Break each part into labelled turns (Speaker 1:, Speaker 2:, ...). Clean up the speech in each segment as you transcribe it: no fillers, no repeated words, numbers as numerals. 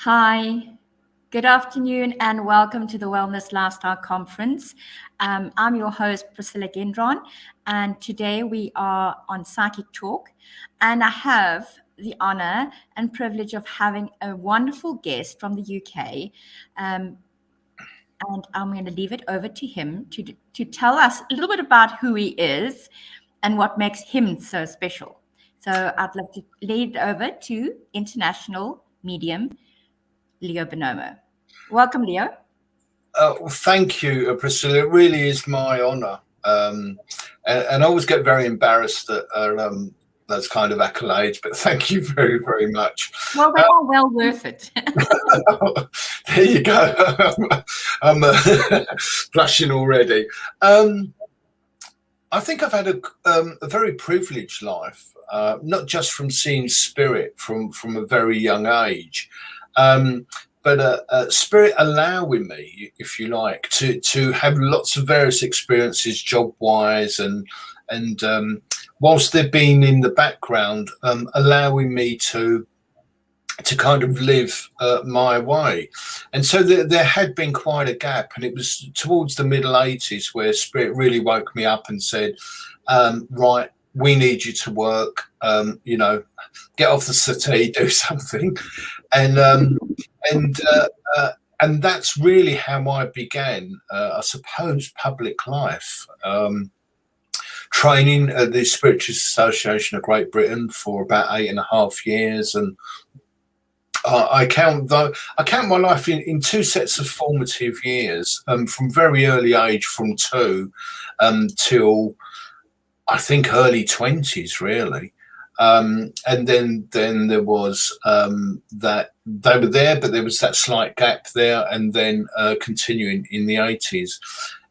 Speaker 1: Hi, good afternoon, and welcome to the Wellness Lifestyle Conference. I'm your host, Priscilla Gendron, and today we are on Psychic Talk, and I have the honor and privilege of having a wonderful guest from the UK. And I'm going to leave it over to him to tell us a little bit about who he is and what makes him so special. So I'd love to lead it over to International Medium Leo Bonomo. Welcome, Leo.
Speaker 2: Thank you, Priscilla. It really is my honour. And I always get very embarrassed at those kind of accolades, but thank you very, very much.
Speaker 1: Well, they are well worth it.
Speaker 2: There you go. I'm blushing already. I think I've had a very privileged life, not just from seeing spirit from a very young age. But spirit allowing me, if you like, to have lots of various experiences job-wise and whilst they've been in the background, allowing me to kind of live my way. And so there had been quite a gap, and it was towards the middle 80s where spirit really woke me up and said, right, we need you to work, get off the settee, do something. And that's really how I began, I suppose, public life. Training at the Spiritualist Association of Great Britain for about 8.5 years, and I count my life in two sets of formative years, from very early age, from 2 till I think early 20s, really. And then there was that they were there, but there was that slight gap there, and then continuing in the 80s.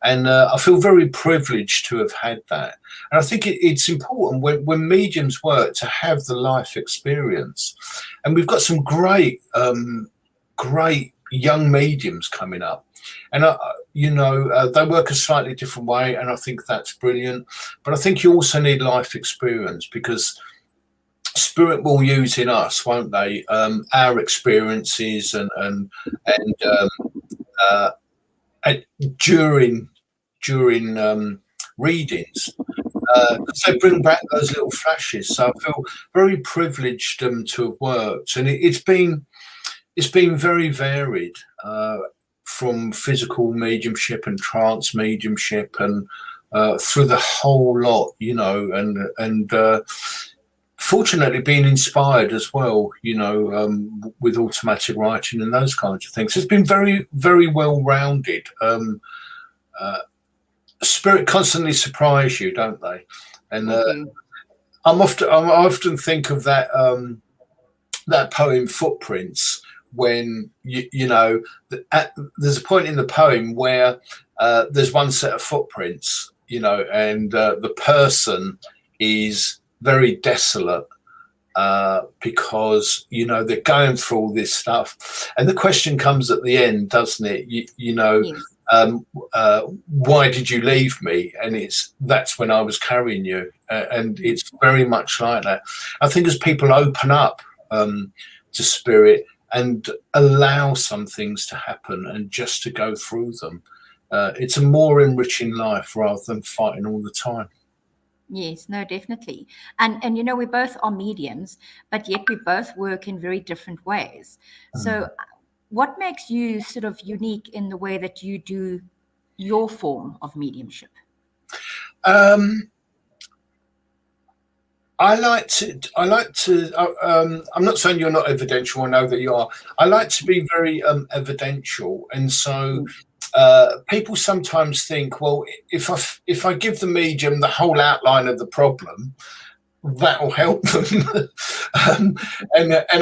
Speaker 2: And I feel very privileged to have had that. And I think it's important when mediums work to have the life experience. And we've got some great young mediums coming up. And, they work a slightly different way, and I think that's brilliant. But I think you also need life experience, because spirit will use in us, won't they, our experiences and during readings, because they bring back those little flashes. So I feel very privileged to have worked, and it's been very varied, from physical mediumship and trance mediumship and through the whole lot, and fortunately being inspired as well, with automatic writing and those kinds of things. It's been very, very well rounded. Spirit constantly surprise you, don't they? And I often think of that that poem Footprints, when there's a point in the poem where there's one set of footprints, and the person is very desolate, because they're going through all this stuff, and the question comes at the end, doesn't it? Yes. Why did you leave me? And that's when I was carrying you, and it's very much like that. I think as people open up to spirit and allow some things to happen and just to go through them, it's a more enriching life rather than fighting all the time.
Speaker 1: Yes, no, definitely. And we both are mediums, but yet we both work in very different ways. So what makes you sort of unique in the way that you do your form of mediumship?
Speaker 2: I'm not saying you're not evidential. I know that you are. I like to be very evidential. And so people sometimes think, well, if I give the medium the whole outline of the problem, that will help them. And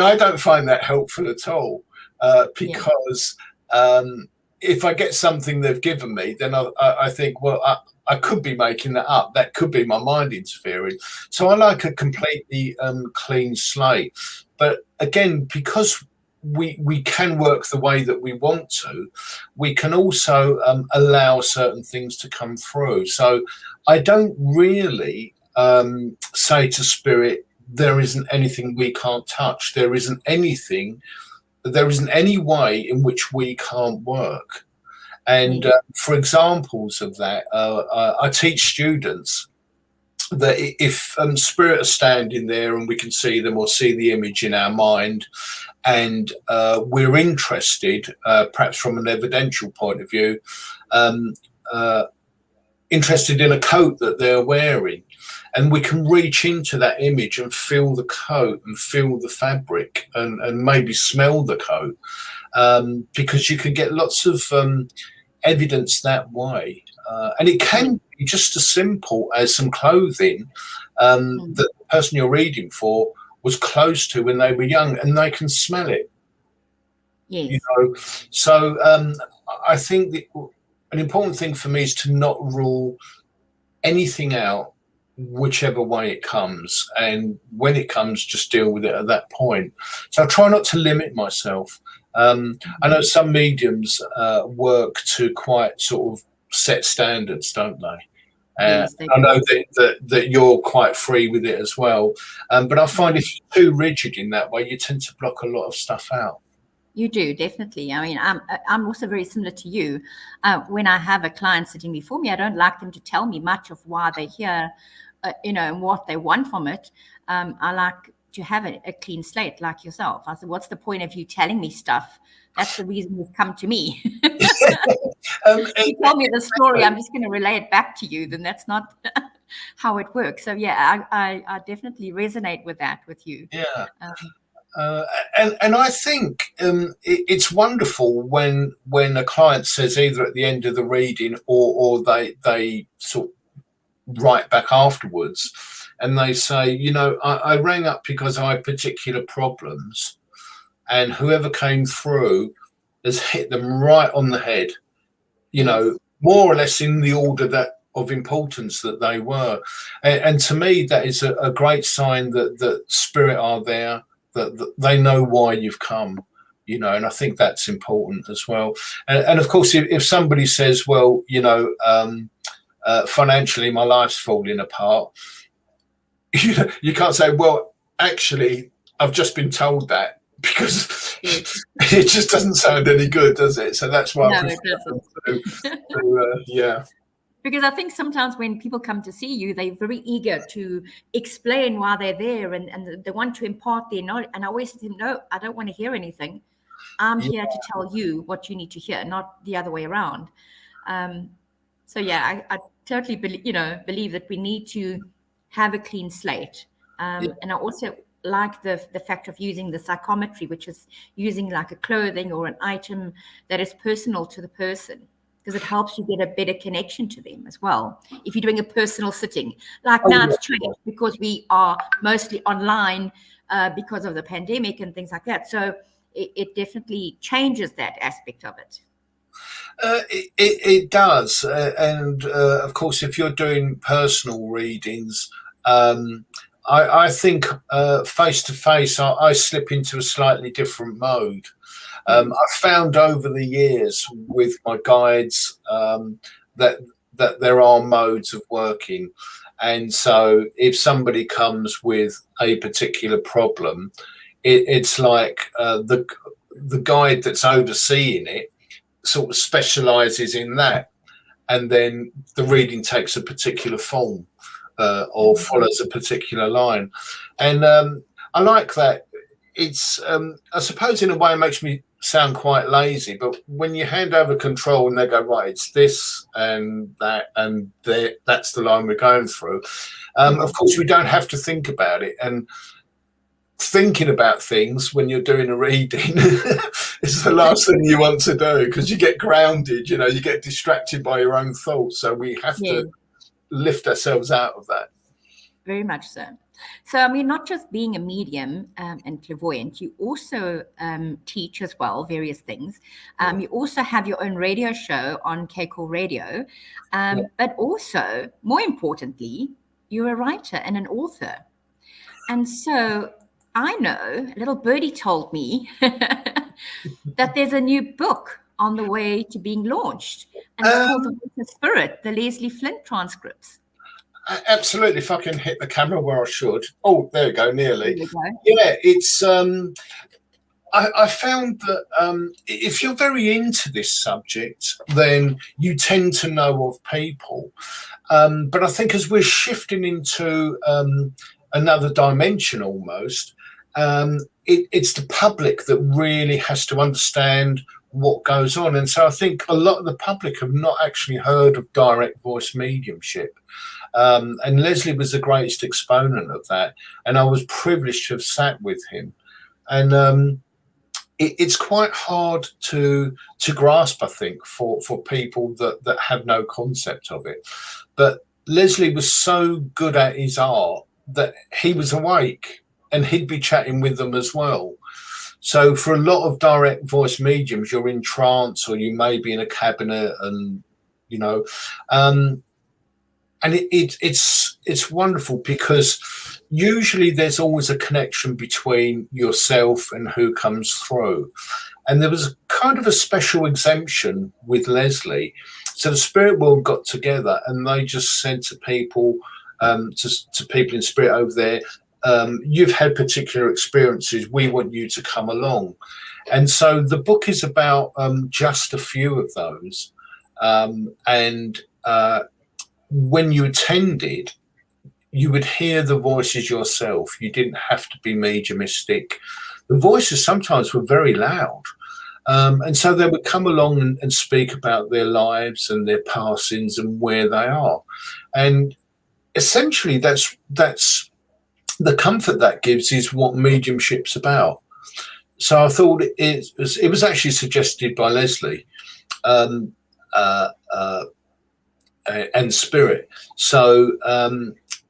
Speaker 2: I don't find that helpful at all, because if I get something they've given me, then I think, well, I could be making that up. That could be my mind interfering. So I like a completely clean slate. But again, because we can work the way that we want to, we can also allow certain things to come through. So I don't really say to spirit, there isn't anything we can't touch. There isn't anything there isn't any way in which we can't work. And for examples of that, I teach students that if spirit are standing there and we can see them or see the image in our mind, and we're interested, perhaps from an evidential point of view, interested in a coat that they're wearing, and we can reach into that image and feel the coat and feel the fabric and maybe smell the coat, because you can get lots of evidence that way. And it can be just as simple as some clothing that the person you're reading for was close to when they were young, and they can smell it.
Speaker 1: Yes.
Speaker 2: You know, so I think that an important thing for me is to not rule anything out, whichever way it comes, and when it comes, just deal with it at that point. So I try not to limit myself. I know some mediums work to quite sort of set standards, don't they?
Speaker 1: Yes,
Speaker 2: I know that you're quite free with it as well, but I find if you're too rigid in that way, you tend to block a lot of stuff out.
Speaker 1: You do, definitely. I mean, I'm also very similar to you. When I have a client sitting before me, I don't like them to tell me much of why they're here, and what they want from it. I like to have a clean slate, like yourself. I said, what's the point of you telling me stuff? That's the reason you've come to me. You tell me the story, I'm just going to relay it back to you. Then that's not how it works. So yeah, I definitely resonate with that with you.
Speaker 2: Yeah. And I think it's wonderful when a client says, either at the end of the reading or they sort of write back afterwards, and they say, you know, I rang up because I had particular problems, and whoever came through has hit them right on the head, you know, more or less in the order that of importance that they were. And to me, that is a great sign that spirit are there, that they know why you've come, you know, and I think that's important as well. And of course, if somebody says, well, you know, financially my life's falling apart, you can't say, well, actually, I've just been told that, because it just doesn't sound any good, does it? So that's why I prefer yeah.
Speaker 1: Because I think sometimes when people come to see you, they're very eager to explain why they're there, and they want to impart their knowledge. And I always say to them, no, I don't want to hear anything. I'm here to tell you what you need to hear, not the other way around. So yeah, I totally believe that we need to have a clean slate. And I also like the fact of using the psychometry, which is using like a clothing or an item that is personal to the person, because it helps you get a better connection to them as well. If you're doing a personal sitting, like now it's changed because we are mostly online because of the pandemic and things like that. So it definitely changes that aspect of it.
Speaker 2: It does. And of course, if you're doing personal readings, I think face to face, I slip into a slightly different mode. I've found over the years with my guides that there are modes of working. And so if somebody comes with a particular problem, it's like the guide that's overseeing it sort of specializes in that, and then the reading takes a particular form or follows a particular line. And I like that. It's I suppose in a way it makes me sound quite lazy, but when you hand over control and they go, right, it's this and that and that's the line we're going through, of course we don't have to think about it. And thinking about things when you're doing a reading is the last thing you want to do, because you get grounded, you know, you get distracted by your own thoughts. So we have to lift ourselves out of that.
Speaker 1: Very much so. So, I mean, not just being a medium and clairvoyant, you also teach as well various things. You also have your own radio show on K-Core Radio, but also, more importantly, you're a writer and an author. And so I know, a little birdie told me that there's a new book on the way to being launched, and it's called The Voice of Spirit, the Lesley Flint Transcripts.
Speaker 2: Absolutely. If I can hit the camera where I should. Oh, there we go, nearly.
Speaker 1: There we go.
Speaker 2: Yeah, it's I found that if you're very into this subject, then you tend to know of people. But I think as we're shifting into another dimension almost, it's the public that really has to understand what goes on. And so I think a lot of the public have not actually heard of direct voice mediumship. And Lesley was the greatest exponent of that. And I was privileged to have sat with him. And it's quite hard to grasp, I think, for people that have no concept of it. But Lesley was so good at his art that he was awake and he'd be chatting with them as well. So for a lot of direct voice mediums, you're in trance or you may be in a cabinet and, you know, and it's wonderful because usually there's always a connection between yourself and who comes through. And there was kind of a special exemption with Lesley. So the spirit world got together and they just said to people, to people in spirit over there, you've had particular experiences, we want you to come along. And so the book is about just a few of those. When you attended, you would hear the voices yourself. You didn't have to be mediumistic. The voices sometimes were very loud. And so they would come along and speak about their lives and their passings and where they are. And essentially that's the comfort that gives is what mediumship's about. So I thought it was actually suggested by Lesley and Spirit. So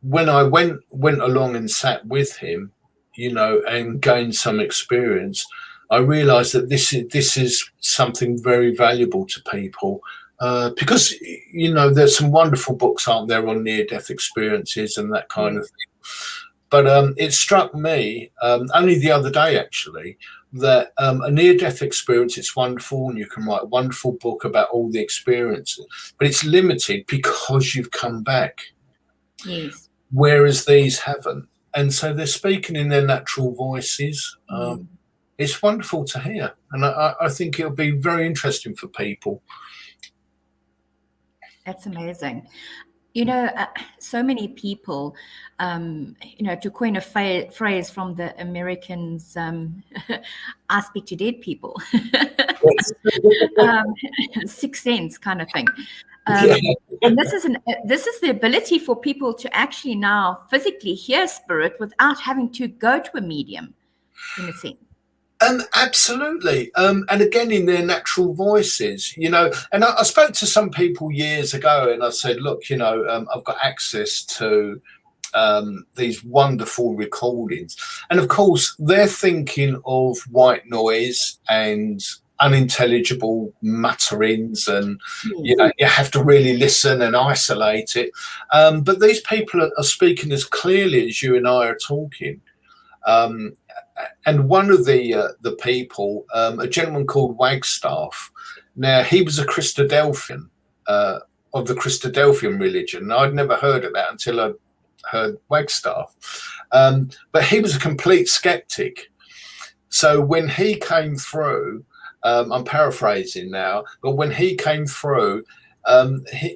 Speaker 2: when I went along and sat with him, you know, and gained some experience, I realised that this is something very valuable to people. Because, you know, there's some wonderful books, aren't there, on near-death experiences and that kind of thing. But it struck me only the other day, actually, that a near-death experience, it's wonderful and you can write a wonderful book about all the experiences, but it's limited because you've come back.
Speaker 1: Yes.
Speaker 2: Whereas these haven't. And so they're speaking in their natural voices. It's wonderful to hear. And I think it'll be very interesting for people.
Speaker 1: That's amazing. You know, so many people, you know, to coin a phrase from the Americans, I speak to dead people, sixth sense kind of thing. And this is the ability for people to actually now physically hear spirit without having to go to a medium, in a sense.
Speaker 2: Absolutely. And again, in their natural voices, you know, and I spoke to some people years ago and I said, look, you know, I've got access to these wonderful recordings. And of course, they're thinking of white noise and unintelligible mutterings and, you know, you have to really listen and isolate it. But these people are speaking as clearly as you and I are talking. And one of the people, a gentleman called Wagstaff, now he was a Christadelphian of the Christadelphian religion. I'd never heard of that until I heard Wagstaff. But he was a complete skeptic. So when he came through, I'm paraphrasing now, but when he came through,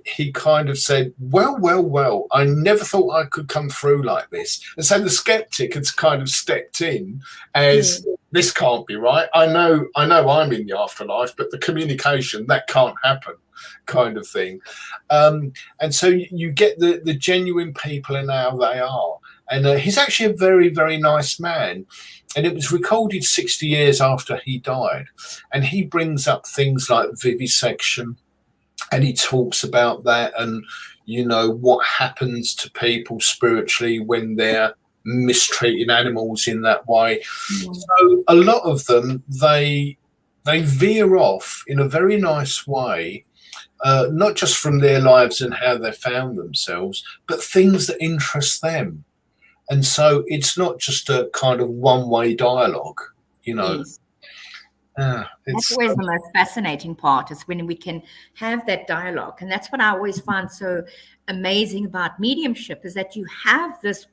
Speaker 2: he kind of said, well, I never thought I could come through like this. And so the skeptic has kind of stepped in as this can't be right. I know I'm in the afterlife, but the communication, that can't happen kind of thing. And so you get the genuine people and how they are. And he's actually a very, very nice man. And it was recorded 60 years after he died. And he brings up things like vivisection. And he talks about that and, you know, what happens to people spiritually when they're mistreating animals in that way. So a lot of them, they veer off in a very nice way, not just from their lives and how they found themselves, but things that interest them. And so it's not just a kind of one-way dialogue, you know.
Speaker 1: Yes. That's always the most fascinating part, is when we can have that dialogue. And that's what I always find so amazing about mediumship, is that you have this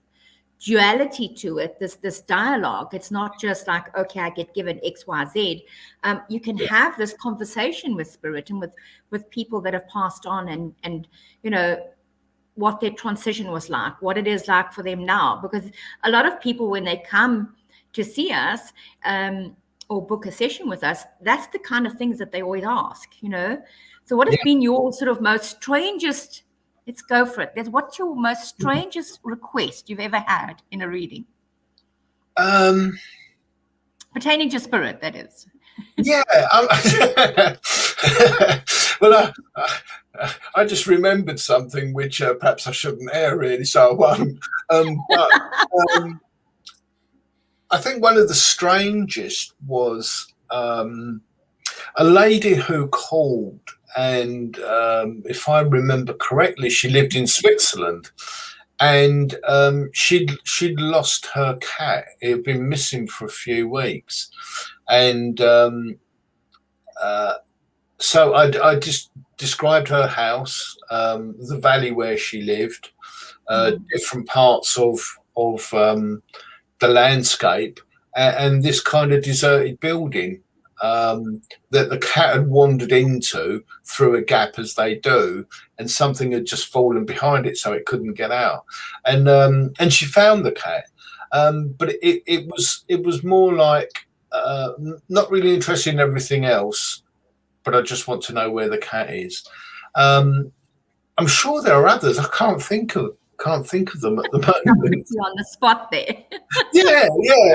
Speaker 1: duality to it, this dialogue. It's not just like, okay, I get given XYZ. You can have this conversation with spirit and with people that have passed on, and what their transition was like, what it is like for them now. Because a lot of people, when they come to see us or book a session with us, that's the kind of things that they always ask. So what has been your sort of most strangest, let's go for it, what's your most strangest request you've ever had in a reading? Pertaining to spirit, that is.
Speaker 2: Yeah. Well, I just remembered something which perhaps I shouldn't air, really, so I won't. But I think one of the strangest was a lady who called, and if I remember correctly, she lived in Switzerland, and she'd lost her cat. It had been missing for a few weeks, and so I just described her house, the valley where she lived, different parts of the landscape, and this kind of deserted building that the cat had wandered into through a gap, as they do, and something had just fallen behind it, so it couldn't get out. And she found the cat, but it was more like not really interested in everything else, but I just want to know where the cat is. I'm sure there are others. I can't think of them at the moment.
Speaker 1: You're on the spot there.
Speaker 2: Yeah.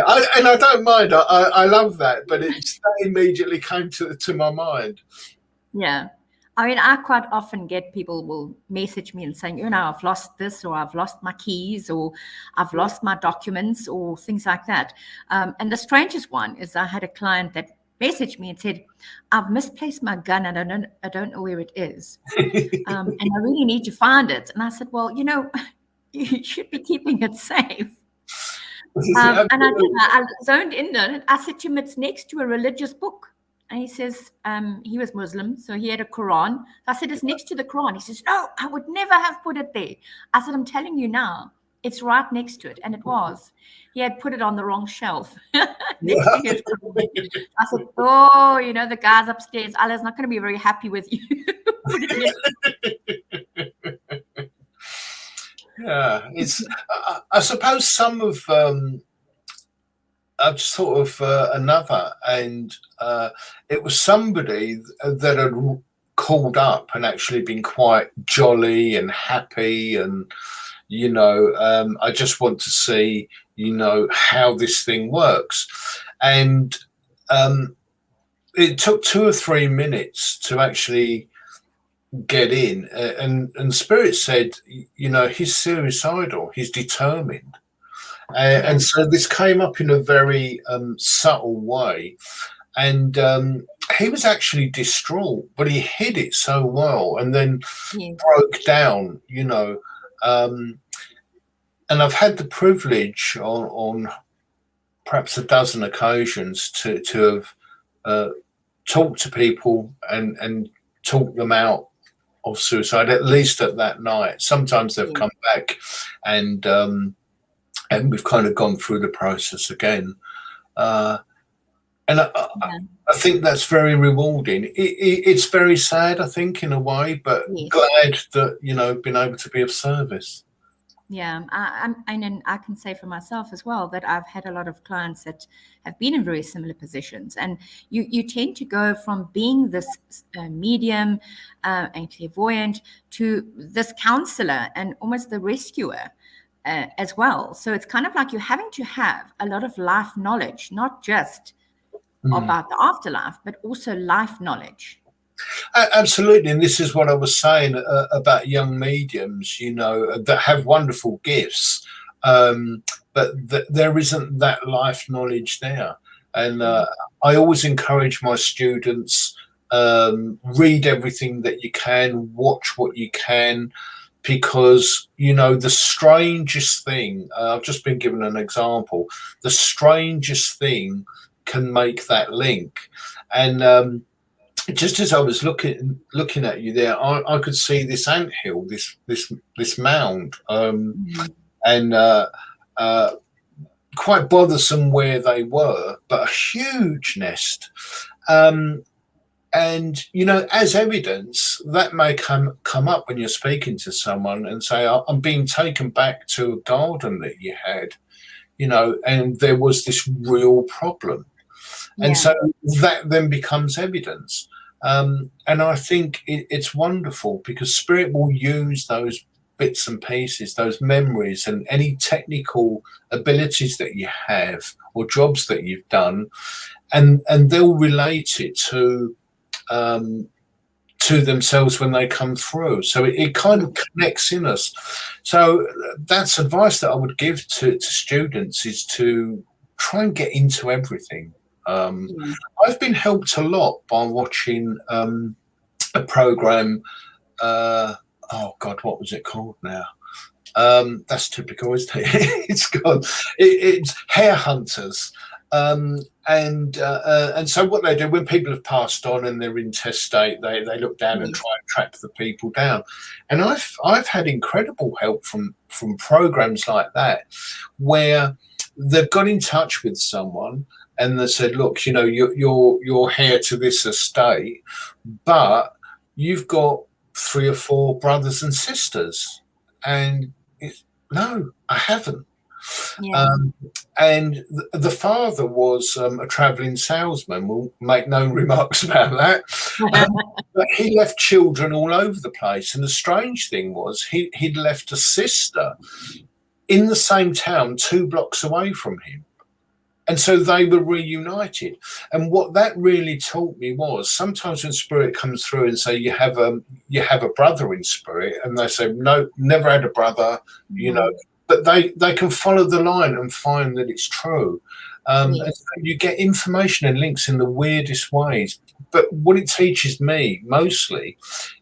Speaker 2: I don't mind. I love that, but that immediately came to my mind.
Speaker 1: Yeah. I mean, I quite often get people will message me and saying, I've lost this, or I've lost my keys, or I've lost my documents, or things like that. And the strangest one is I had a client that messaged me and said, I've misplaced my gun and I don't know where it is. And I really need to find it. And I said, well, you should be keeping it safe. And I zoned in on it. I said to him, it's next to a religious book. And he says, he was Muslim, so he had a Quran. I said, it's next to the Quran. He says, no, I would never have put it there. I said, I'm telling you now, it's right next to it. And it was. He had put it on the wrong shelf next to his Quran. I said, the guys upstairs, Allah's not going to be very happy with you.
Speaker 2: Yeah, it's. I suppose some of. I've just thought of another, and it was somebody that had called up and actually been quite jolly and happy, and I just want to see how this thing works, and it took 2 or 3 minutes to actually get in, and Spirit said, he's suicidal, he's determined. And so this came up in a very subtle way, and he was actually distraught, but he hid it so well, and then broke down, and I've had the privilege on perhaps a dozen occasions to have talked to people and talked them out of suicide, at least at that night. Sometimes they've come back and we've kind of gone through the process again. And I think that's very rewarding. It's very sad, I think, in a way, but glad that, been able to be of service.
Speaker 1: Yeah, I can say for myself as well that I've had a lot of clients that have been in very similar positions, and you tend to go from being this medium and clairvoyant to this counselor and almost the rescuer as well. So it's kind of like you're having to have a lot of life knowledge, not just about the afterlife, but also life knowledge.
Speaker 2: Absolutely, and this is what I was saying about young mediums, that have wonderful gifts, but there isn't that life knowledge there. And I always encourage my students, read everything that you can, watch what you can, because the strangest thing, I've just been given an example, the strangest thing can make that link. And just as I was looking at you there, I could see this anthill, this mound, and quite bothersome where they were, but a huge nest. And, you know, as evidence, that may come up when you're speaking to someone and say, I'm being taken back to a garden that you had, you know, and there was this real problem.
Speaker 1: Yeah.
Speaker 2: And so that then becomes evidence. And I think it's wonderful because Spirit will use those bits and pieces, those memories and any technical abilities that you have or jobs that you've done, and they'll relate it to themselves when they come through. So it kind of connects in us. So that's advice that I would give to students, is to try and get into everything. I've been helped a lot by watching a program. Oh God, what was it called now? That's typical, isn't it? It's gone. It's Hair Hunters. And so what they do when people have passed on and they're intestate, they look down and try and track the people down. And I've had incredible help from programs like that, where they've got in touch with someone and they said, look, you know, you're heir to this estate, but you've got 3 or 4 brothers and sisters. And no, I haven't.
Speaker 1: Yeah.
Speaker 2: And the father was a travelling salesman. We'll make no remarks about that. But he left children all over the place. And the strange thing was he'd left a sister in the same town 2 blocks away from him. And so they were reunited. And what that really taught me was sometimes when Spirit comes through and say you have a brother in Spirit, and they say, no, never had a brother, you know, but they can follow the line and find that it's true. And so you get information and links in the weirdest ways. But what it teaches me mostly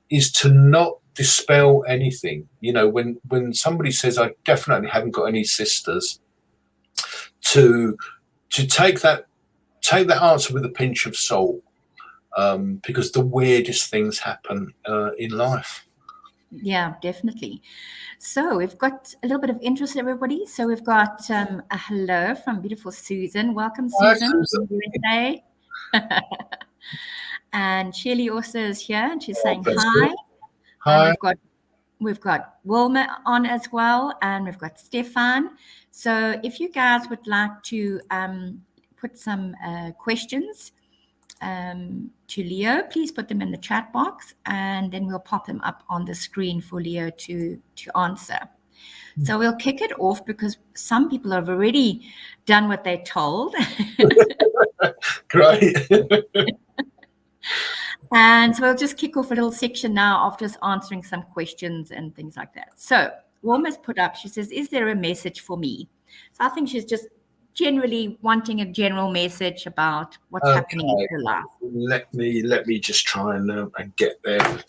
Speaker 2: is to not dispel anything. You know, when somebody says, I definitely haven't got any sisters, to take that answer with a pinch of salt, because the weirdest things happen in life.
Speaker 1: Yeah, definitely. So we've got a little bit of interest, everybody. So we've got a hello from beautiful Susan. Welcome, Susan.
Speaker 2: Hi, Susan.
Speaker 1: From USA. And Shirley also is here, and she's saying
Speaker 2: that's
Speaker 1: hi.
Speaker 2: good. Hi.
Speaker 1: And we've got Wilma on as well, and we've got Stefan. So if you guys would like to put some questions to Leo, please put them in the chat box, and then we'll pop them up on the screen for Leo to answer. So we'll kick it off because some people have already done what they're told.
Speaker 2: Great.
Speaker 1: And so we'll just kick off a little section now of just answering some questions and things like that. So Wilma's put up, she says, is there a message for me? So I think she's just generally wanting a general message about what's happening in her life.
Speaker 2: Let me just try and get there.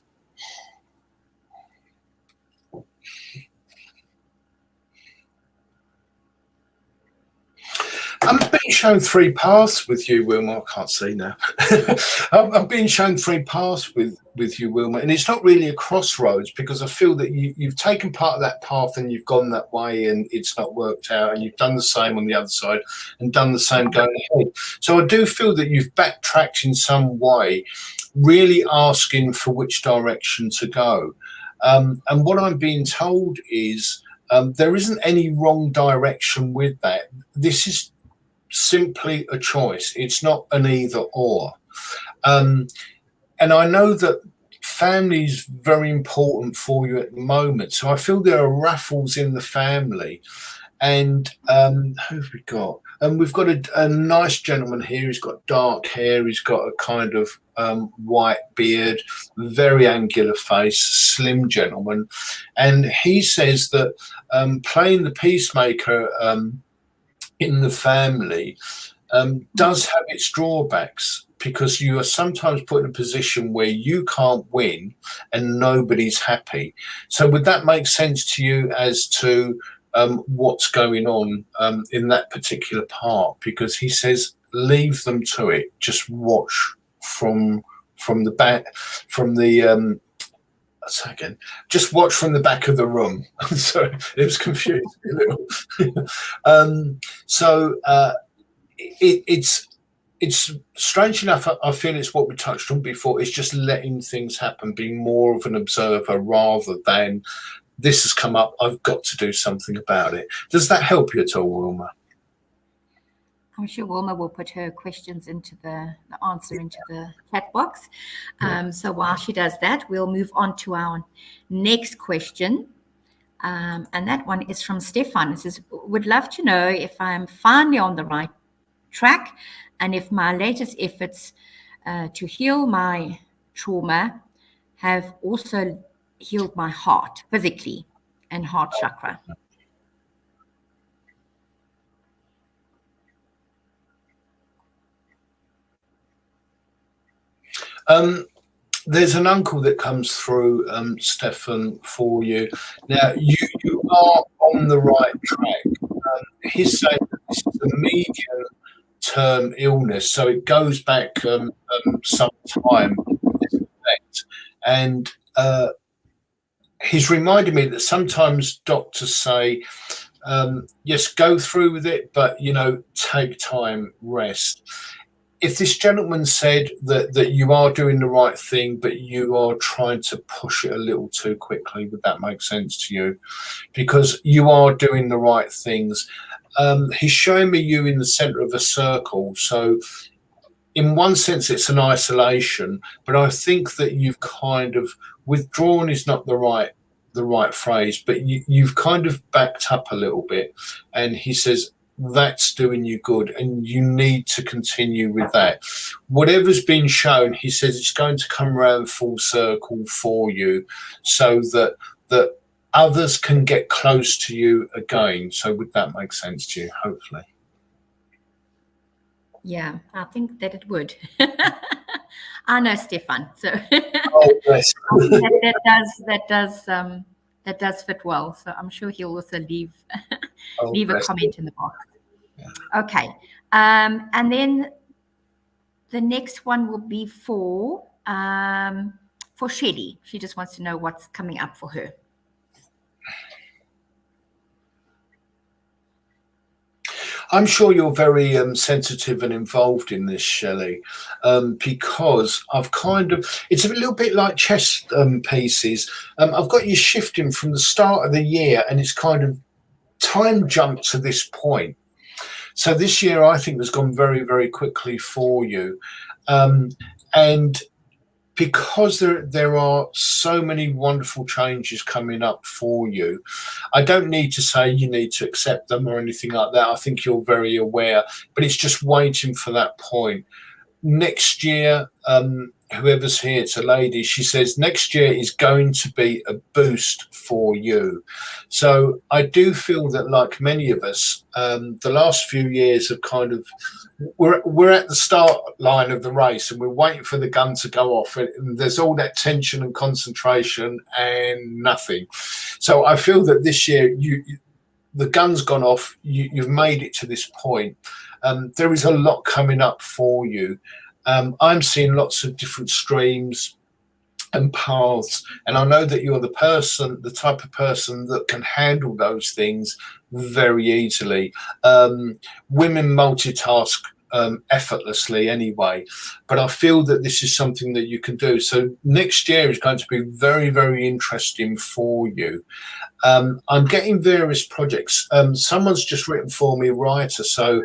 Speaker 2: I'm being shown 3 paths with you, Wilma. I can't see now. I'm being shown 3 paths with you, Wilma, and it's not really a crossroads, because I feel that you've taken part of that path and you've gone that way and it's not worked out, and you've done the same on the other side and done the same going ahead. So I do feel that you've backtracked in some way, really asking for which direction to go. And what I'm being told is there isn't any wrong direction with that. This is simply a choice. It's not an either or. And I know that family is very important for you at the moment. So I feel there are ruffles in the family. And who have we got? And we've got a nice gentleman here. He's got dark hair. He's got a kind of white beard, very angular face, slim gentleman. And he says that playing the peacemaker in the family does have its drawbacks, because you are sometimes put in a position where you can't win and nobody's happy. So would that make sense to you as to what's going on in that particular part? Because he says, leave them to it. Just watch from the back, from the second, just watch from the back of the room. So it was confusing a little. It's strange enough. I feel it's what we touched on before. It's just letting things happen, being more of an observer rather than this has come up, I've got to do something about it. Does that help you at all, Wilma?
Speaker 1: I'm sure Wilma will put her questions into the answer into the chat box. So while she does that, we'll move on to our next question. And that one is from Stefan. It says, would love to know if I'm finally on the right track and if my latest efforts to heal my trauma have also healed my heart physically and heart chakra.
Speaker 2: There's an uncle that comes through, Stefan, for you. Now, you are on the right track. He's saying that this is a medium-term illness, so it goes back some time, and he's reminded me that sometimes doctors say, yes, go through with it, but, take time, rest. If this gentleman said that you are doing the right thing, but you are trying to push it a little too quickly, would that make sense to you? Because you are doing the right things. He's showing me you in the center of a circle. So in one sense, it's an isolation, but I think that you've kind of withdrawn is not the right phrase, but you've kind of backed up a little bit. And he says, that's doing you good and you need to continue with that. Whatever's been shown, he says it's going to come around full circle for you so that others can get close to you again. So would that make sense to you, hopefully?
Speaker 1: Yeah, I think that it would. I know Stefan, so
Speaker 2: Bless.
Speaker 1: that does fit well. So I'm sure he'll also leave a
Speaker 2: Bless.
Speaker 1: comment in the box. Yeah. Okay, and then the next one will be for Shelly. She just wants to know what's coming up for her.
Speaker 2: I'm sure you're very sensitive and involved in this, Shelley, because it's a little bit like chess pieces. I've got you shifting from the start of the year and it's kind of time jumped to this point. So this year, I think, has gone very, very quickly for you. And because there are so many wonderful changes coming up for you, I don't need to say you need to accept them or anything like that. I think you're very aware, but it's just waiting for that point. Next year, whoever's here, it's a lady, she says next year is going to be a boost for you. So I do feel that, like many of us, the last few years have kind of, we're at the start line of the race and we're waiting for the gun to go off and there's all that tension and concentration and nothing. So I feel that this year the gun's gone off, you've made it to this point. There is a lot coming up for you. I'm seeing lots of different streams and paths, and I know that you're the type of person that can handle those things very easily. Women multitask effortlessly anyway, but I feel that this is something that you can do. So next year is going to be very, very interesting for you. I'm getting various projects. Someone's just written for me, writer, so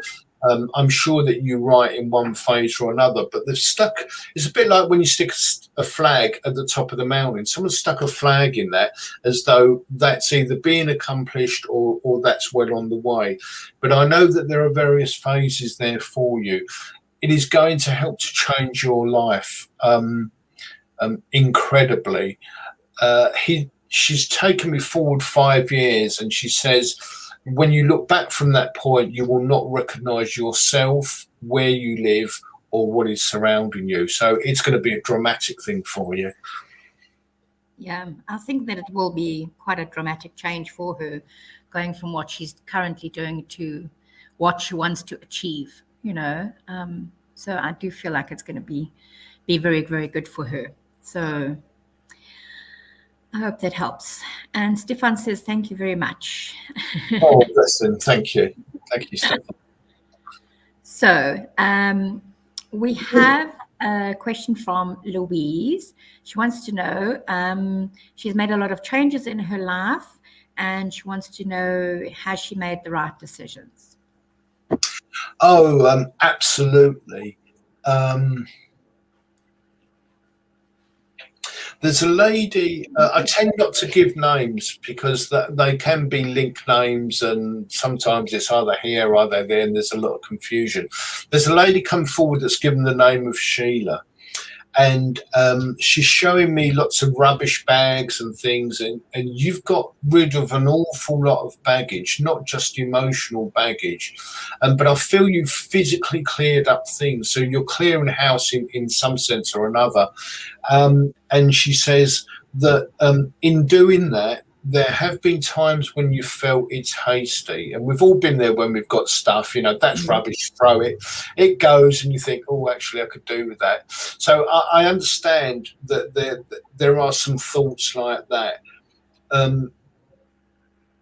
Speaker 2: I'm sure that you write in one phase or another, but they've stuck. It's a bit like when you stick a flag at the top of the mountain. Someone stuck a flag in that as though that's either being accomplished or that's well on the way. But I know that there are various phases there for you. It is going to help to change your life incredibly. She's taken me forward 5 years, and she says, when you look back from that point, you will not recognize yourself, where you live, or what is surrounding you. So it's going to be a dramatic thing for you.
Speaker 1: Yeah, I think that it will be quite a dramatic change for her, going from what she's currently doing to what she wants to achieve, So I do feel like it's going to be very, very good for her. So I hope that helps. And Stefan says, thank you very much.
Speaker 2: Oh, listen, thank you. Thank you, Stefan.
Speaker 1: So we have a question from Louise. She wants to know, she's made a lot of changes in her life, and she wants to know, has she made the right decisions?
Speaker 2: Oh, absolutely. There's a lady, I tend not to give names because they can be link names, and sometimes it's either here or either there, and there's a lot of confusion. There's a lady come forward that's given the name of Sheila, and she's showing me lots of rubbish bags and things, and you've got rid of an awful lot of baggage, not just emotional baggage, but I feel you've physically cleared up things, so you're clearing house in some sense or another. And she says that in doing that, there have been times when you felt it's hasty, and we've all been there when we've got stuff, that's rubbish, throw it. It goes, and you think, oh, actually, I could do with that. So I understand that there are some thoughts like that.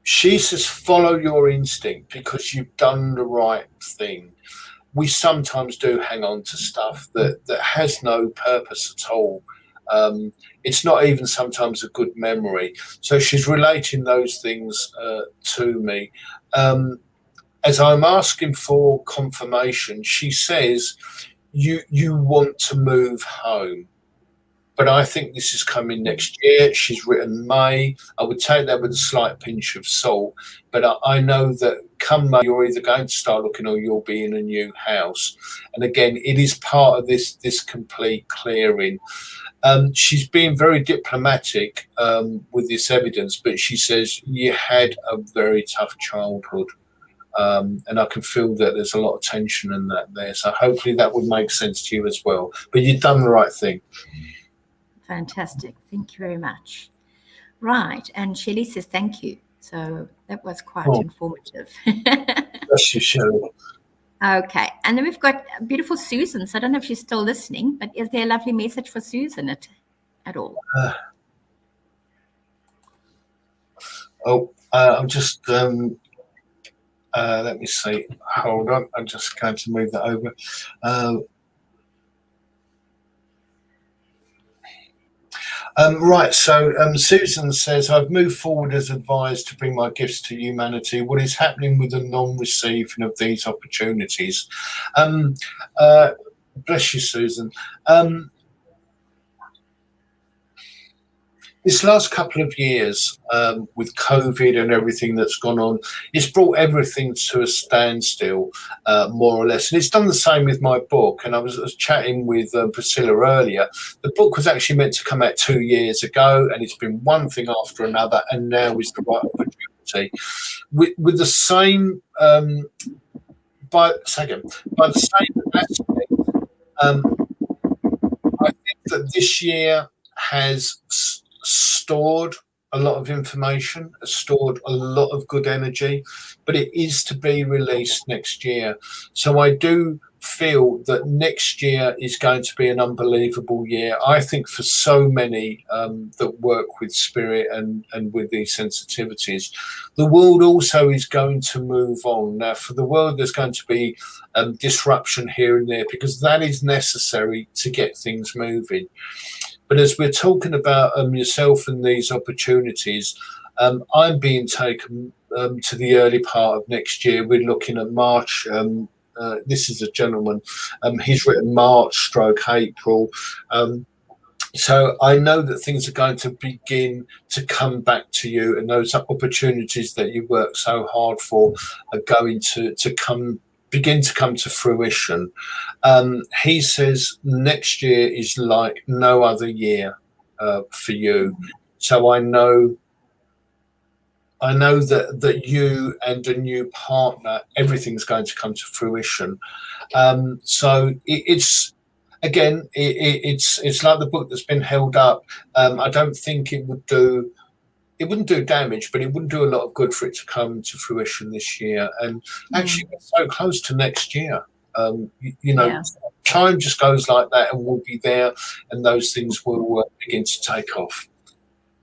Speaker 2: She says, follow your instinct because you've done the right thing. We sometimes do hang on to stuff that has no purpose at all. It's not even sometimes a good memory. So she's relating those things to me. As I'm asking for confirmation, she says, you want to move home. But I think this is coming next year. She's written May. I would take that with a slight pinch of salt. But I know that come May, you're either going to start looking or you'll be in a new house. And again, it is part of this complete clearing. She's being very diplomatic with this evidence, but she says you had a very tough childhood. And I can feel that there's a lot of tension in that there. So hopefully that would make sense to you as well. But you've done the right thing.
Speaker 1: Fantastic. Thank you very much. Right. And Shelley says thank you. So that was quite informative.
Speaker 2: Bless you, Shelley.
Speaker 1: Okay. And then we've got beautiful Susan. So I don't know if she's still listening, but is there a lovely message for Susan at all?
Speaker 2: I'm just, let me see. Hold on. I'm just going to move that over. Right, so Susan says, I've moved forward as advised to bring my gifts to humanity. What is happening with the non-receiving of these opportunities? Bless you, Susan. This last couple of years with COVID and everything that's gone on, it's brought everything to a standstill, more or less. And it's done the same with my book. And I was chatting with Priscilla earlier. The book was actually meant to come out 2 years ago, and it's been one thing after another, and now is the right opportunity. With the same, by the same aspect, I think that this year has stored a lot of information, stored a lot of good energy, but it is to be released next year. So I do feel that next year is going to be an unbelievable year. I think for so many that work with spirit and with these sensitivities, the world also is going to move on. Now, for the world, there's going to be disruption here and there because that is necessary to get things moving. But as we're talking about yourself and these opportunities, I'm being taken to the early part of next year. We're looking at March. This is a gentleman. He's written March/April. So I know that things are going to begin to come back to you, and those opportunities that you work so hard for are going to begin to come to fruition. He says next year is like no other year for you. So I know that you and a new partner, everything's going to come to fruition. So it's again, it's like the book that's been held up. I don't think it wouldn't do damage, but it wouldn't do a lot of good for it to come to fruition this year. And actually, we're so close to next year. Time just goes like that, and we'll be there, and those things will begin to take off.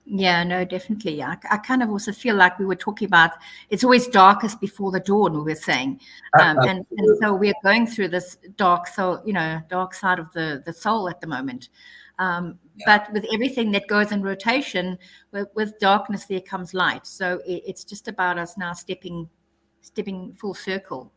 Speaker 1: Yeah, no, definitely. I kind of also feel like we were talking about it's always darkest before the dawn, we were saying. And so we're going through this dark soul, dark side of the soul at the moment. But with everything that goes in rotation, with darkness, there comes light. So it's just about us now stepping full circle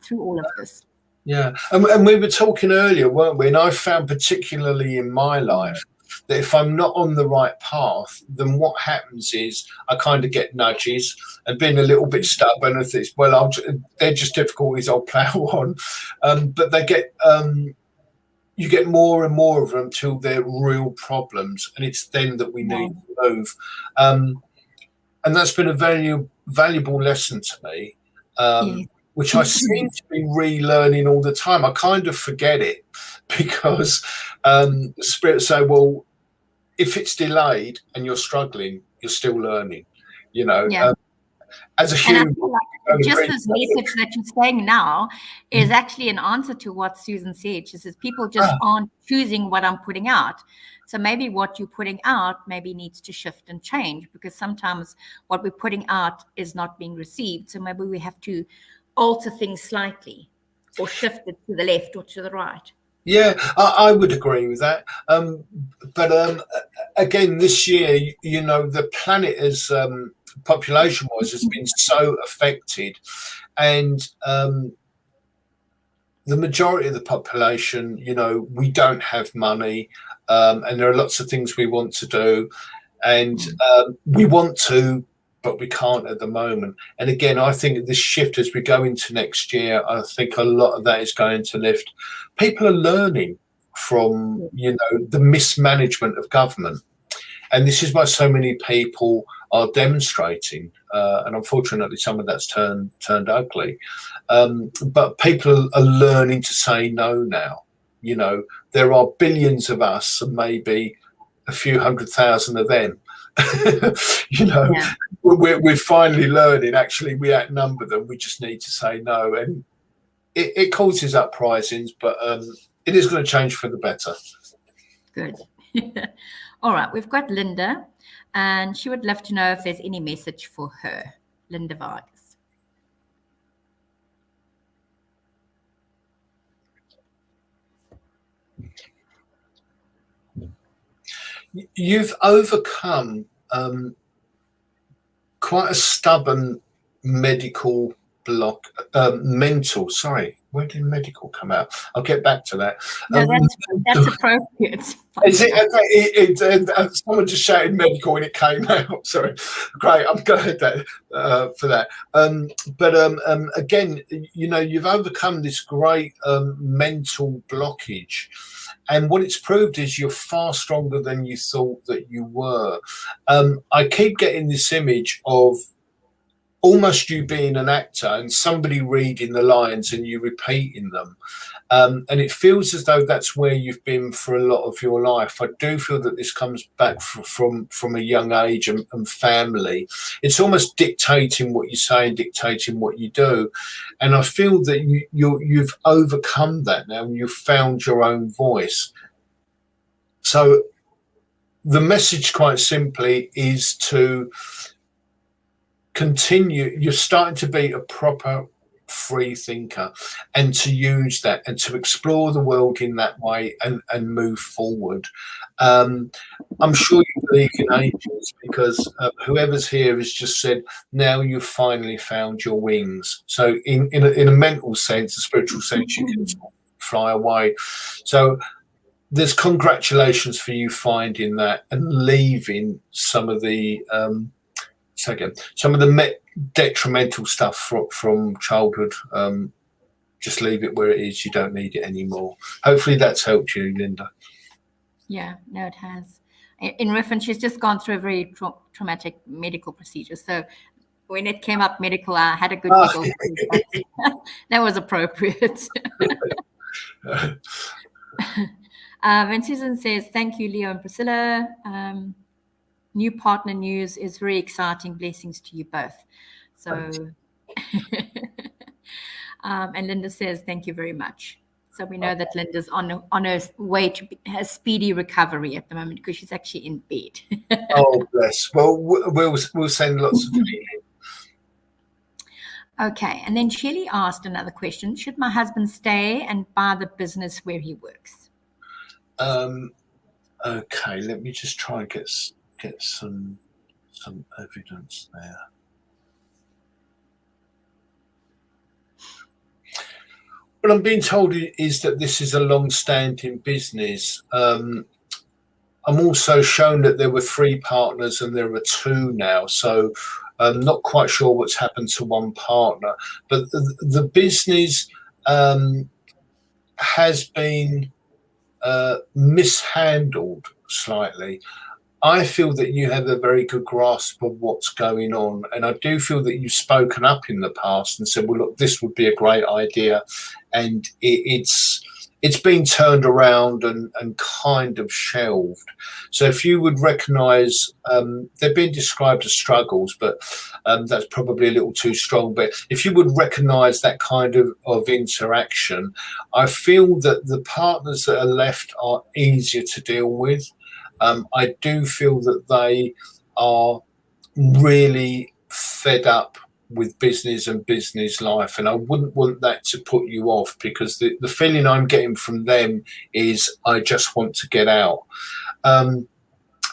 Speaker 1: through all of this.
Speaker 2: Yeah. And we were talking earlier, weren't we? And I found particularly in my life that if I'm not on the right path, then what happens is I kind of get nudges and being a little bit stubborn. And it's, well, they're just difficulties, I'll plow on. But they get, you get more and more of them until they're real problems. And it's then that we need to move. And that's been a very valuable lesson to me. Which I seem to be relearning all the time. I kind of forget it because the spirit say, well, if it's delayed and you're struggling, you're still learning, as a human.
Speaker 1: Just this message that you're saying now is actually an answer to what Susan said. She says people just aren't choosing what I'm putting out. So maybe what you're putting out maybe needs to shift and change, because sometimes what we're putting out is not being received. So maybe we have to alter things slightly or shift it to the left or to the right.
Speaker 2: Yeah, I would agree with that. But again, this year, the planet is population-wise has been so affected, and the majority of the population, we don't have money, and there are lots of things we want to do, and we want to, but we can't at the moment. And again, I think this shift as we go into next year, I think a lot of that is going to lift. People are learning from, the mismanagement of government. And this is why so many people are demonstrating. And unfortunately, some of that's turned ugly. But people are learning to say no now. There are billions of us and maybe a few 100,000 of them. We're finally learning, actually, we outnumber them. We just need to say no. And it causes uprisings, but it is going to change for the better.
Speaker 1: Good. All right. We've got Linda, and she would love to know if there's any message for her. Linda Vargas.
Speaker 2: You've overcome quite a stubborn medical block, sorry, where did medical come out? I'll get back to that.
Speaker 1: No, that's appropriate.
Speaker 2: Is it okay? Someone just shouted medical and it came out. Sorry. Great, I'm glad for that. But again, you've overcome this great mental blockage. And what it's proved is you're far stronger than you thought that you were. I keep getting this image of almost you being an actor and somebody reading the lines and you repeating them. And it feels as though that's where you've been for a lot of your life. I do feel that this comes back from a young age and family. It's almost dictating what you say and dictating what you do. And I feel that you've overcome that now and you've found your own voice. So the message, quite simply, is to continue. You're starting to be a proper free thinker, and to use that and to explore the world in that way and move forward. I'm sure you believe in angels, because whoever's here has just said, now you've finally found your wings. So in a mental sense, a spiritual sense, you can fly away. So there's congratulations for you finding that and leaving some of the detrimental stuff from childhood. Just leave it where it is. You don't need it anymore. Hopefully that's helped you, Linda.
Speaker 1: Yeah, no, it has. In reference, she's just gone through a very traumatic medical procedure. So when it came up medical, I had a good giggle. That was appropriate. And Susan says, thank you, Leo and Priscilla. New partner news is very exciting. Blessings to you both. So, and Linda says, thank you very much. So we know that Linda's on her way to her speedy recovery at the moment because she's actually in bed.
Speaker 2: Oh, bless. Well, we'll send lots of healing.
Speaker 1: Okay, and then Shelley asked another question: should my husband stay and buy the business where he works?
Speaker 2: Okay, let me just try and get some evidence there. What I'm being told is that this is a long-standing business. I'm also shown that there were 3 partners and there are 2 now, so I'm not quite sure what's happened to one partner. But the business has been mishandled slightly. I feel that you have a very good grasp of what's going on, and I do feel that you've spoken up in the past and said, well, look, this would be a great idea, and it's been turned around and kind of shelved. So if you would recognise, they're being described as struggles, but that's probably a little too strong, but if you would recognise that kind of interaction, I feel that the partners that are left are easier to deal with. I do feel that they are really fed up with business and business life, and I wouldn't want that to put you off, because the feeling I'm getting from them is I just want to get out.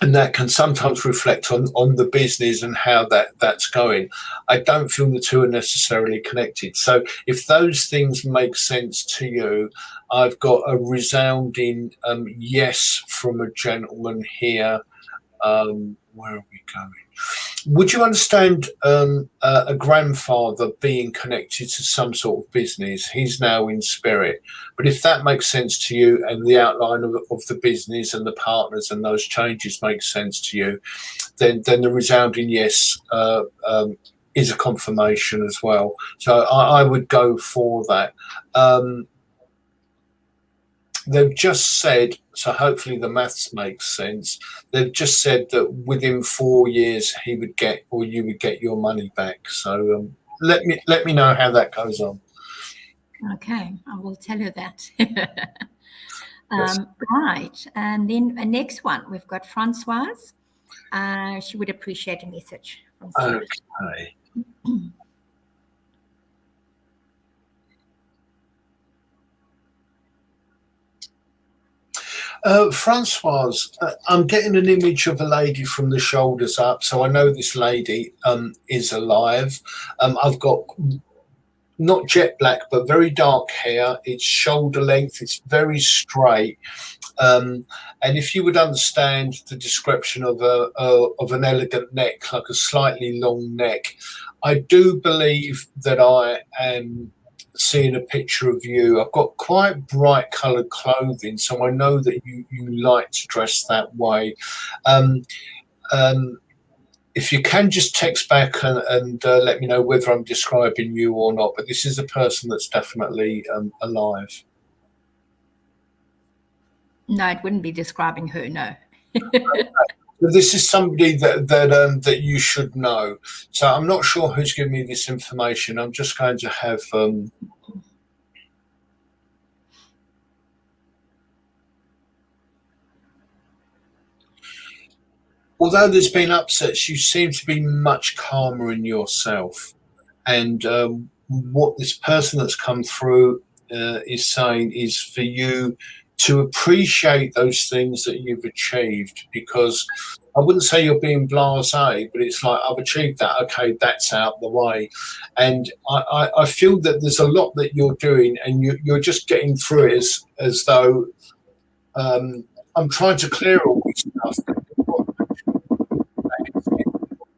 Speaker 2: And that can sometimes reflect on the business and how that's going. I don't feel the 2 are necessarily connected. So if those things make sense to you, I've got a resounding yes from a gentleman here. Where are we going? Would you understand a grandfather being connected to some sort of business? He's now in spirit. But if that makes sense to you, and the outline of the business and the partners and those changes make sense to you, then the resounding yes is a confirmation as well. So I would go for that. They've just said, so hopefully the maths makes sense. They've just said that within 4 years he would get, or you would get, your money back. So let me know how that goes on.
Speaker 1: Okay, I will tell you that. Right, and then the next one we've got Francoise. She would appreciate a message from Spirit.
Speaker 2: Okay. Francoise, I'm getting an image of a lady from the shoulders up, so I know this lady is alive. I've got not jet black, but very dark hair. It's shoulder length. It's very straight. And if you would understand the description of an elegant neck, like a slightly long neck, I do believe that I am seeing a picture of you. I've got quite bright coloured clothing, so I know that you like to dress that way. If you can just text back and let me know whether I'm describing you or not, but this is a person that's definitely alive.
Speaker 1: No, it wouldn't be describing her, no.
Speaker 2: This is somebody that you should know. So I'm not sure who's giving me this information. I'm just going to have although there's been upsets, you seem to be much calmer in yourself. And what this person that's come through is saying is for you to appreciate those things that you've achieved, because I wouldn't say you're being blasé, but it's like, I've achieved that, okay, that's out the way. And I feel that there's a lot that you're doing, and you're just getting through it as though I'm trying to clear all this stuff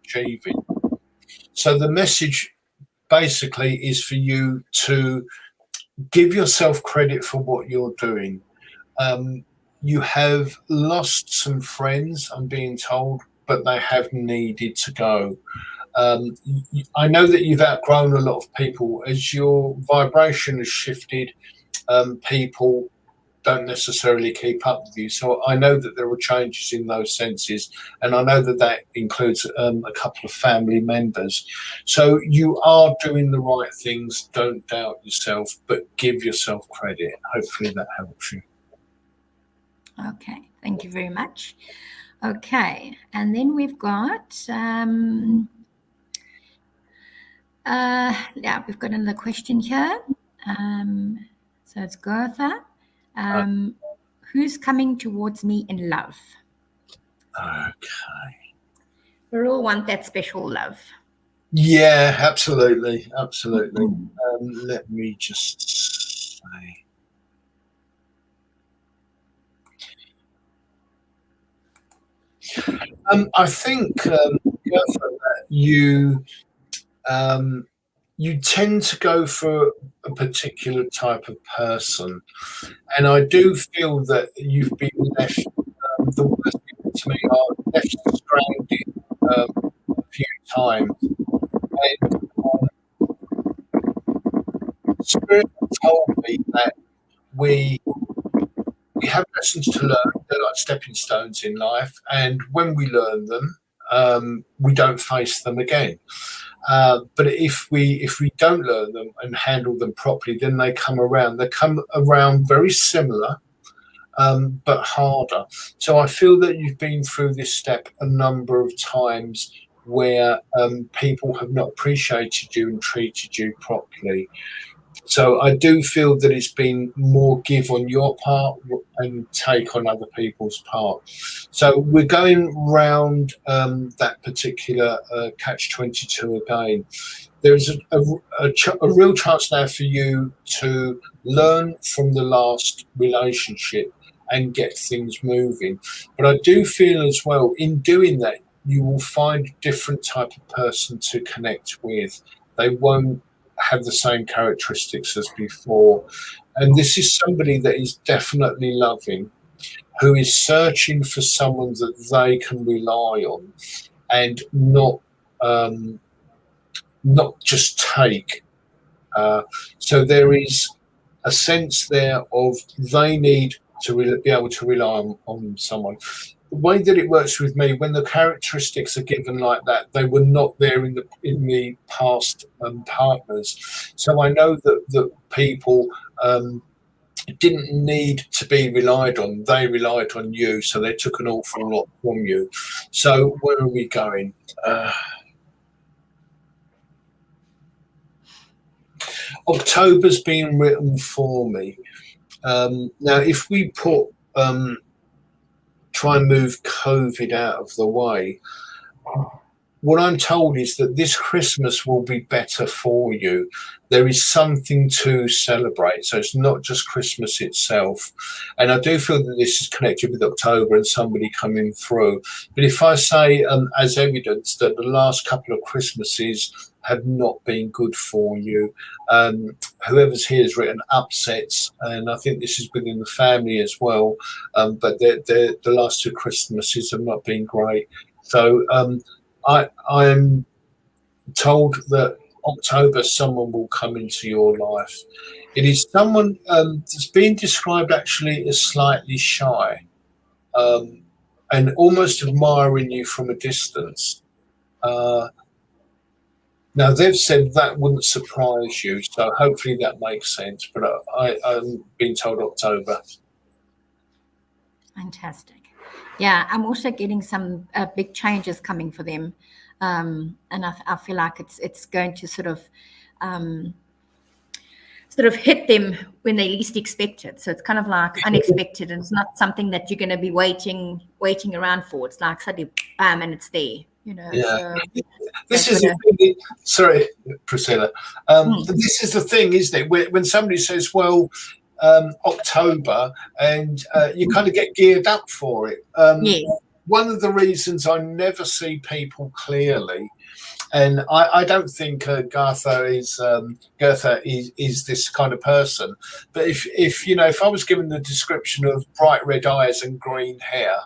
Speaker 2: achieving. So the message basically is for you to give yourself credit for what you're doing. You have lost some friends, I'm being told, but they have needed to go. I know that you've outgrown a lot of people. As your vibration has shifted, people don't necessarily keep up with you. So I know that there are changes in those senses, and I know that that includes a couple of family members. So you are doing the right things. Don't doubt yourself, but give yourself credit. Hopefully that helps you.
Speaker 1: Okay, thank you very much. Okay, and then we've got yeah, we've got another question here. So it's Gertha. Who's coming towards me in love?
Speaker 2: Okay.
Speaker 1: We all want that special love.
Speaker 2: Yeah, absolutely, absolutely. Let me just say. I think, Gertha, that you tend to go for a particular type of person, and I do feel that you've been left. The worst thing to me are left stranded a few times, and Spirit told me that we have lessons to learn. They're like stepping stones in life, and when we learn them, we don't face them again. But if we don't learn them and handle them properly, then they come around. They come around very similar, but harder. So I feel that you've been through this step a number of times where people have not appreciated you and treated you properly. So I do feel that it's been more give on your part and take on other people's part. So we're going round that particular catch-22 again. There's a real chance now for you to learn from the last relationship and get things moving. But I do feel as well, in doing that, you will find a different type of person to connect with. They won't have the same characteristics as before. And this is somebody that is definitely loving, who is searching for someone that they can rely on and not just take. So there is a sense there of they need to be able to rely on someone. The way that it works with me, when the characteristics are given like that, they were not there in the past partners. So I know that people didn't need to be relied on. They relied on you, so they took an awful lot from you. So where are we going? October's been written for me. Now, if we put try and move COVID out of the way, what I'm told is that this Christmas will be better for you. There is something to celebrate. So it's not just Christmas itself. And I do feel that this is connected with October and somebody coming through. But if I say as evidence that the last couple of Christmases have not been good for you, whoever's here has written upsets, and I think this is within the family as well. But the last two Christmases have not been great. So I am told that October someone will come into your life. It is someone that's been described actually as slightly shy, and almost admiring you from a distance. Now, they've said that wouldn't surprise you, so hopefully that makes sense. But I'm being told October.
Speaker 1: Fantastic. Yeah, I'm also getting some big changes coming for them, and I feel like it's going to sort of hit them when they least expect it. So it's kind of like unexpected, and it's not something that you're going to be waiting around for. It's like suddenly, bam, and it's there. You know.
Speaker 2: Yeah.
Speaker 1: So
Speaker 2: this is the thing. Sorry, Priscilla. This is the thing, isn't it? When somebody says, "Well, October," and you kind of get geared up for it.
Speaker 1: yes.
Speaker 2: One of the reasons I never see people clearly, and I don't think Gertha is this kind of person. But if I was given the description of bright red eyes and green hair,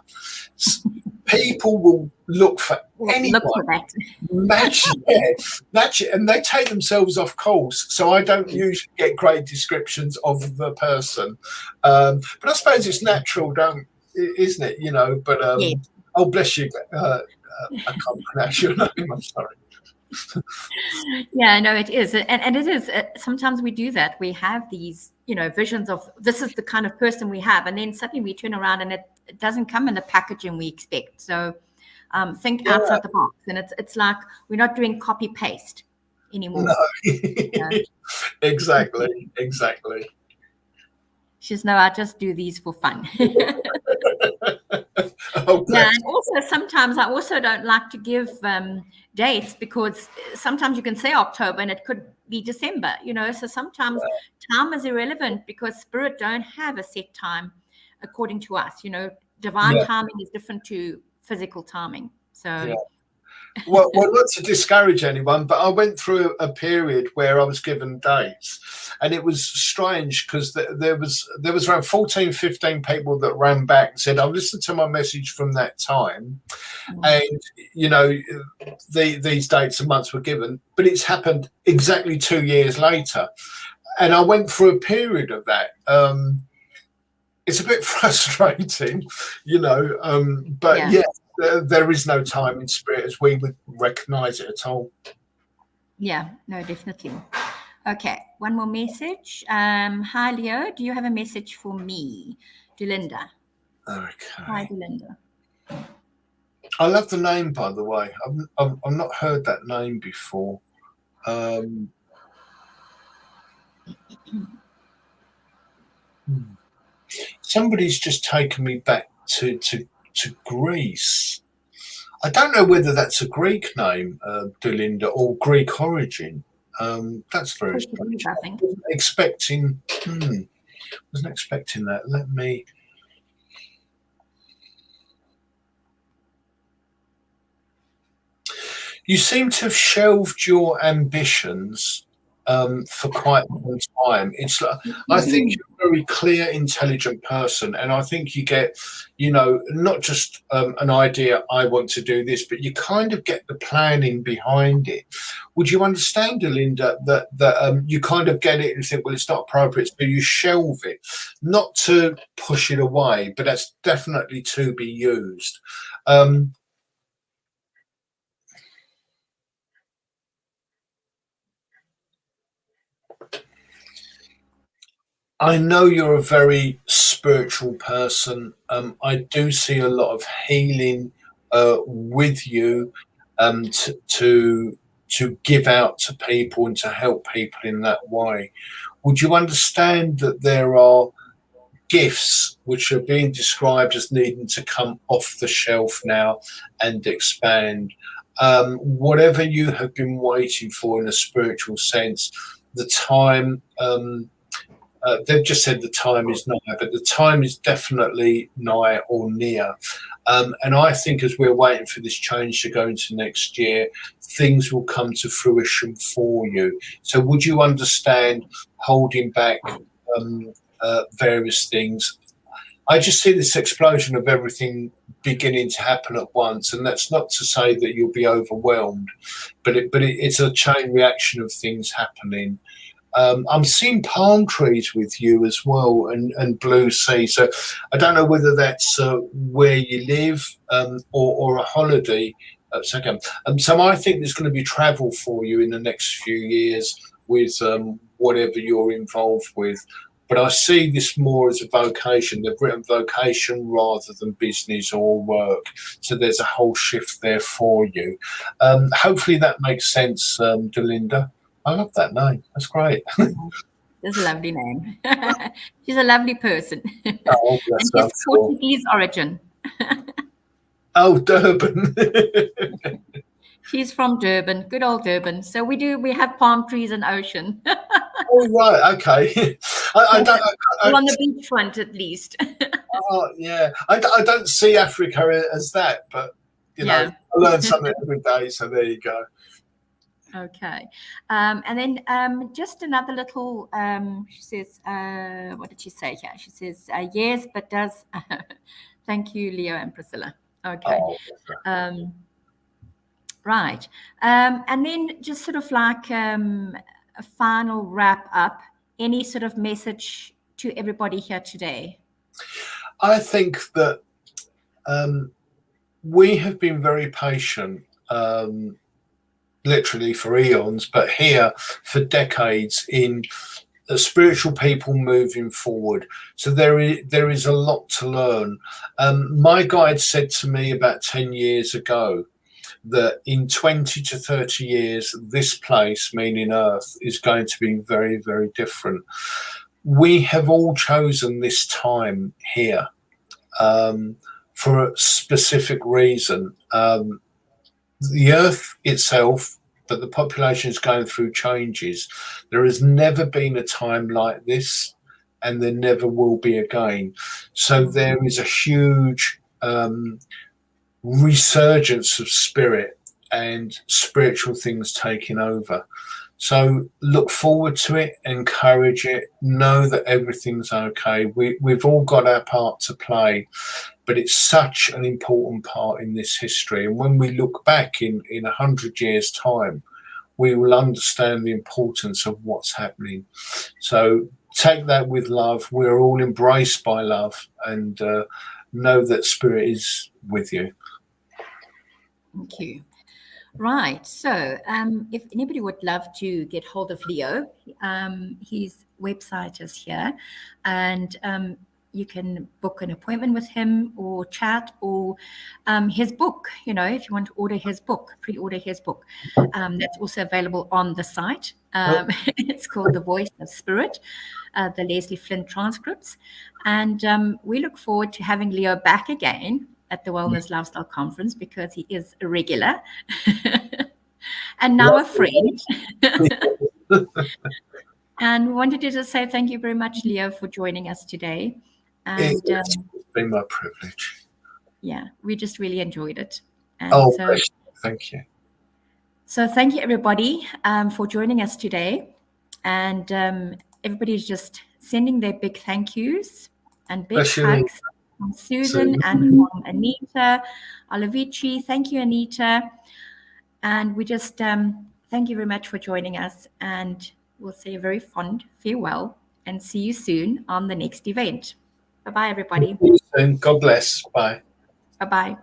Speaker 2: people will look for anyone.
Speaker 1: Look for that.
Speaker 2: Match it, and they take themselves off course. So I don't usually get great descriptions of the person, but I suppose it's natural, isn't it? You know. But
Speaker 1: Yes.
Speaker 2: oh, bless you. I can't pronounce your name. I'm sorry.
Speaker 1: Yeah, no, it is, and it is. Sometimes we do that. We have these, visions of this is the kind of person we have, and then suddenly we turn around and it doesn't come in the packaging we expect. So think outside the box, and it's like we're not doing copy paste anymore.
Speaker 2: No, exactly.
Speaker 1: She's no, I just do these for fun.
Speaker 2: Oh,
Speaker 1: yeah, and also sometimes I also don't like to give dates, because sometimes you can say October and it could be December, so sometimes time is irrelevant, because spirit don't have a set time according to us. Divine timing is different to physical timing. So
Speaker 2: well, not to discourage anyone, but I went through a period where I was given dates, and it was strange because there was around 14, 15 people that ran back and said, I've listened to my message from that time, and these dates and months were given, but it's happened exactly 2 years later, and I went through a period of that. It's a bit frustrating, but yeah. There is no time in spirit as we would recognize it at all.
Speaker 1: Yeah, no, definitely. Okay, one more message. Hi, Leo. Do you have a message for me? Delinda.
Speaker 2: Okay.
Speaker 1: Hi, Delinda.
Speaker 2: I love the name, by the way. I've not heard that name before. Somebody's just taken me back to Greece. I don't know whether that's a Greek name, Delinda, or Greek origin. That's very strange.
Speaker 1: I think.
Speaker 2: Wasn't expecting that. Let me. You seem to have shelved your ambitions for quite some time. It's like, I think you're a very clear, intelligent person, and I think you get, not just an idea, I want to do this, but you kind of get the planning behind it. Would you understand, Delinda, that you kind of get it and think, well, it's not appropriate, so you shelve it, not to push it away, but that's definitely to be used. I know you're a very spiritual person. I do see a lot of healing with you, to give out to people and to help people in that way. Would you understand that there are gifts which are being described as needing to come off the shelf now and expand? Whatever you have been waiting for in a spiritual sense, the time. They've just said the time is nigh, but the time is definitely nigh or near. And I think as we're waiting for this change to go into next year, things will come to fruition for you. So would you understand holding back various things? I just see this explosion of everything beginning to happen at once, and that's not to say that you'll be overwhelmed, but it's a chain reaction of things happening. I'm seeing palm trees with you as well, and blue sea. So I don't know whether that's where you live or a holiday. So I think there's going to be travel for you in the next few years with whatever you're involved with. But I see this more as a vocation. They've written vocation rather than business or work. So there's a whole shift there for you. Hopefully that makes sense, Delinda. I love that name. That's great.
Speaker 1: That's a lovely name. She's a lovely person.
Speaker 2: Oh,
Speaker 1: and she's Portuguese origin.
Speaker 2: Oh, Durban.
Speaker 1: She's from Durban, good old Durban. So we have palm trees and ocean.
Speaker 2: Oh, right, okay. I don't.
Speaker 1: On the beachfront, at least.
Speaker 2: Oh, yeah. I don't see Africa as that, but I learn something every day. So there you go.
Speaker 1: Okay. And then just another little, she says, what did she say here? She says, yes, but does, thank you, Leo and Priscilla. Okay.
Speaker 2: Oh,
Speaker 1: Right. And then just sort of like a final wrap up, any sort of message to everybody here today?
Speaker 2: I think that we have been very patient, literally for eons, but here for decades in spiritual people moving forward. So there is a lot to learn. My guide said to me about 10 years ago that in 20 to 30 years, this place, meaning Earth, is going to be very, very different. We have all chosen this time here for a specific reason. The Earth itself, but the population is going through changes. There has never been a time like this, and there never will be again. So there is a huge resurgence of spirit and spiritual things taking over. So look forward to it, encourage it, know that everything's okay. We've all got our part to play, but it's such an important part in this history. And when we look back in 100 years' time, we will understand the importance of what's happening. So take that with love. We're all embraced by love, and know that spirit is with you.
Speaker 1: Thank you. Right. So if anybody would love to get hold of Leo, his website is here, and you can book an appointment with him or chat, or his book, if you want to order his book, pre-order his book. That's also available on the site. It's called The Voice of Spirit, the Lesley Flint Transcripts. And we look forward to having Leo back again at the Wellness Lifestyle Conference, because he is a regular and now a friend. And we wanted to just say thank you very much, Leo, for joining us today. And
Speaker 2: It's been my privilege.
Speaker 1: Yeah, we just really enjoyed it. And
Speaker 2: thank you.
Speaker 1: So thank you, everybody, for joining us today. And everybody's just sending their big thank yous and big hugs from Susan and from Anita Olivici. Thank you, Anita. And we just thank you very much for joining us. And we'll say a very fond farewell and see you soon on the next event. Bye-bye, everybody.
Speaker 2: God bless. Bye.
Speaker 1: Bye-bye.